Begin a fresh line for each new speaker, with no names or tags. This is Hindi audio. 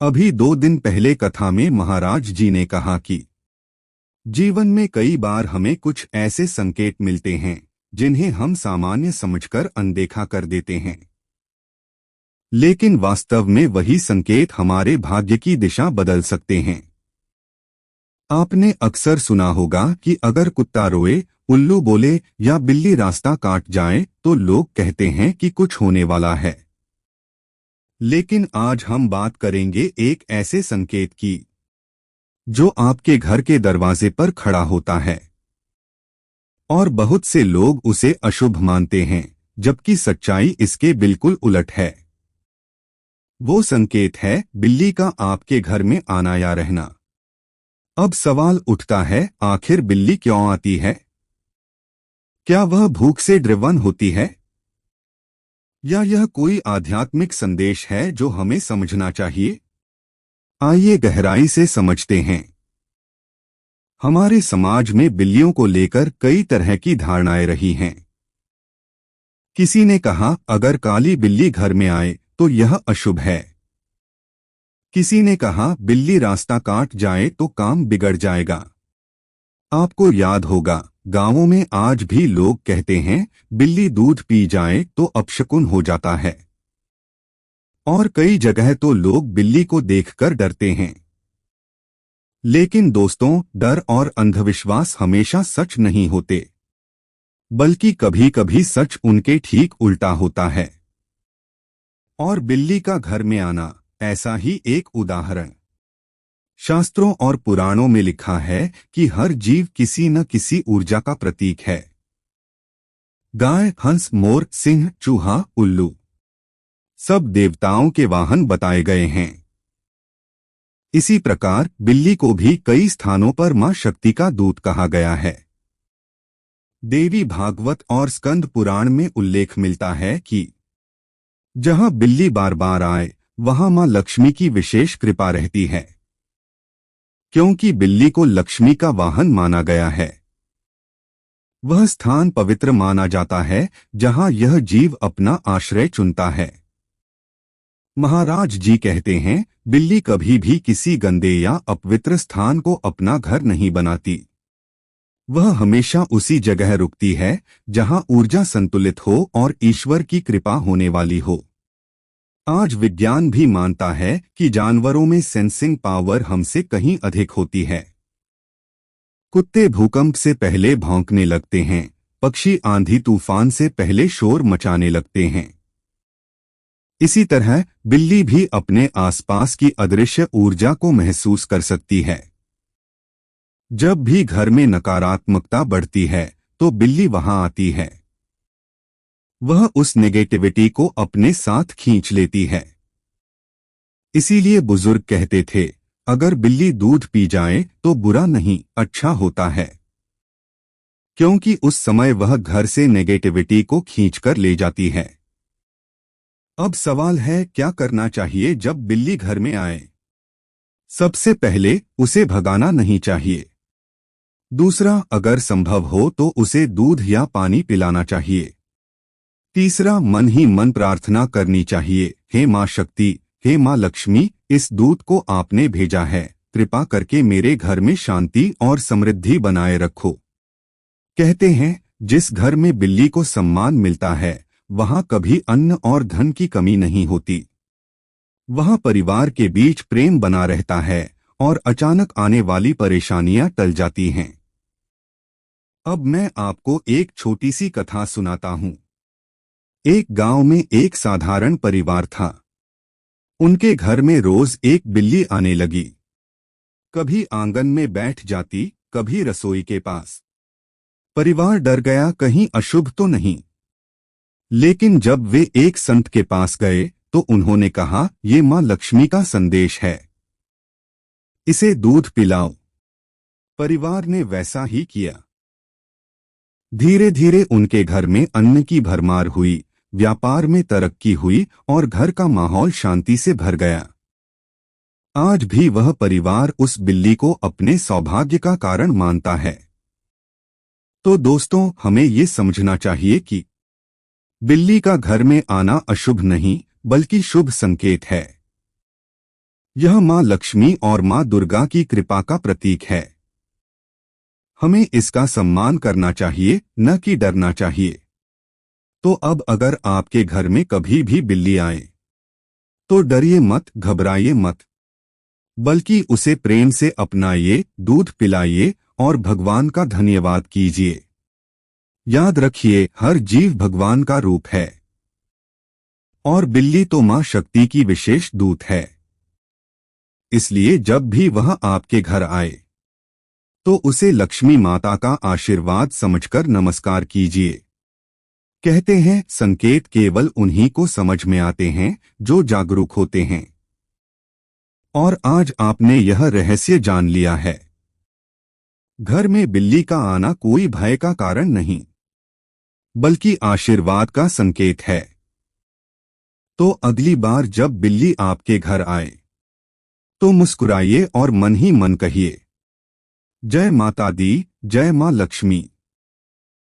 अभी 2 दिन पहले कथा में महाराज जी ने कहा कि जीवन में कई बार हमें कुछ ऐसे संकेत मिलते हैं जिन्हें हम सामान्य समझकर अनदेखा कर देते हैं, लेकिन वास्तव में वही संकेत हमारे भाग्य की दिशा बदल सकते हैं। आपने अक्सर सुना होगा कि अगर कुत्ता रोए, उल्लू बोले या बिल्ली रास्ता काट जाए तो लोग कहते हैं कि कुछ होने वाला है। लेकिन आज हम बात करेंगे एक ऐसे संकेत की जो आपके घर के दरवाजे पर खड़ा होता है और बहुत से लोग उसे अशुभ मानते हैं, जबकि सच्चाई इसके बिल्कुल उलट है। वो संकेत है बिल्ली का आपके घर में आना या रहना। अब सवाल उठता है, आखिर बिल्ली क्यों आती है? क्या वह भूख से ड्रिवन होती है या यह कोई आध्यात्मिक संदेश है जो हमें समझना चाहिए? आइए गहराई से समझते हैं। हमारे समाज में बिल्लियों को लेकर कई तरह की धारणाएं रही हैं। किसी ने कहा अगर काली बिल्ली घर में आए तो यह अशुभ है। किसी ने कहा बिल्ली रास्ता काट जाए तो काम बिगड़ जाएगा। आपको याद होगा, गांवों में आज भी लोग कहते हैं बिल्ली दूध पी जाए तो अपशकुन हो जाता है। और कई जगह तो लोग बिल्ली को देखकर डरते हैं। लेकिन दोस्तों, डर और अंधविश्वास हमेशा सच नहीं होते, बल्कि कभी कभी सच उनके ठीक उल्टा होता है। और बिल्ली का घर में आना ऐसा ही एक उदाहरण। शास्त्रों और पुराणों में लिखा है कि हर जीव किसी न किसी ऊर्जा का प्रतीक है। गाय, हंस, मोर, सिंह, चूहा, उल्लू सब देवताओं के वाहन बताए गए हैं। इसी प्रकार बिल्ली को भी कई स्थानों पर मां शक्ति का दूत कहा गया है। देवी भागवत और स्कंद पुराण में उल्लेख मिलता है कि जहां बिल्ली बार बार आए वहां मां लक्ष्मी की विशेष कृपा रहती है, क्योंकि बिल्ली को लक्ष्मी का वाहन माना गया है। वह स्थान पवित्र माना जाता है जहां यह जीव अपना आश्रय चुनता है। महाराज जी कहते हैं बिल्ली कभी भी किसी गंदे या अपवित्र स्थान को अपना घर नहीं बनाती। वह हमेशा उसी जगह रुकती है जहां ऊर्जा संतुलित हो और ईश्वर की कृपा होने वाली हो। आज विज्ञान भी मानता है कि जानवरों में सेंसिंग पावर हमसे कहीं अधिक होती है। कुत्ते भूकंप से पहले भौंकने लगते हैं, पक्षी आंधी तूफान से पहले शोर मचाने लगते हैं। इसी तरह बिल्ली भी अपने आसपास की अदृश्य ऊर्जा को महसूस कर सकती है। जब भी घर में नकारात्मकता बढ़ती है तो बिल्ली वहां आती है। वह उस नेगेटिविटी को अपने साथ खींच लेती है। इसीलिए बुजुर्ग कहते थे, अगर बिल्ली दूध पी जाए तो बुरा नहीं, अच्छा होता है, क्योंकि उस समय वह घर से नेगेटिविटी को खींचकर ले जाती है। अब सवाल है, क्या करना चाहिए जब बिल्ली घर में आए? सबसे पहले उसे भगाना नहीं चाहिए। दूसरा, अगर संभव हो तो उसे दूध या पानी पिलाना चाहिए। तीसरा, मन ही मन प्रार्थना करनी चाहिए, हे मां शक्ति, हे मां लक्ष्मी, इस दूत को आपने भेजा है, कृपा करके मेरे घर में शांति और समृद्धि बनाए रखो। कहते हैं जिस घर में बिल्ली को सम्मान मिलता है वहां कभी अन्न और धन की कमी नहीं होती। वहां परिवार के बीच प्रेम बना रहता है और अचानक आने वाली परेशानियां टल जाती हैं। अब मैं आपको एक छोटी सी कथा सुनाता हूं। एक गांव में एक साधारण परिवार था। उनके घर में रोज एक बिल्ली आने लगी। कभी आंगन में बैठ जाती, कभी रसोई के पास। परिवार डर गया, कहीं अशुभ तो नहीं। लेकिन जब वे एक संत के पास गए तो उन्होंने कहा, ये मां लक्ष्मी का संदेश है, इसे दूध पिलाओ। परिवार ने वैसा ही किया। धीरे धीरे उनके घर में अन्न की भरमार हुई, व्यापार में तरक्की हुई और घर का माहौल शांति से भर गया। आज भी वह परिवार उस बिल्ली को अपने सौभाग्य का कारण मानता है। तो दोस्तों, हमें ये समझना चाहिए कि बिल्ली का घर में आना अशुभ नहीं बल्कि शुभ संकेत है। यह माँ लक्ष्मी और माँ दुर्गा की कृपा का प्रतीक है। हमें इसका सम्मान करना चाहिए, न कि डरना चाहिए। तो अब अगर आपके घर में कभी भी बिल्ली आए तो डरिए मत, घबराइए मत, बल्कि उसे प्रेम से अपनाइए, दूध पिलाइए और भगवान का धन्यवाद कीजिए। याद रखिए, हर जीव भगवान का रूप है और बिल्ली तो मां शक्ति की विशेष दूत है। इसलिए जब भी वह आपके घर आए तो उसे लक्ष्मी माता का आशीर्वाद समझकर नमस्कार कीजिए। कहते हैं, संकेत केवल उन्हीं को समझ में आते हैं जो जागरूक होते हैं। और आज आपने यह रहस्य जान लिया है। घर में बिल्ली का आना कोई भय का कारण नहीं, बल्कि आशीर्वाद का संकेत है। तो अगली बार जब बिल्ली आपके घर आए तो मुस्कुराइए और मन ही मन कहिए, जय माता दी, जय मां लक्ष्मी।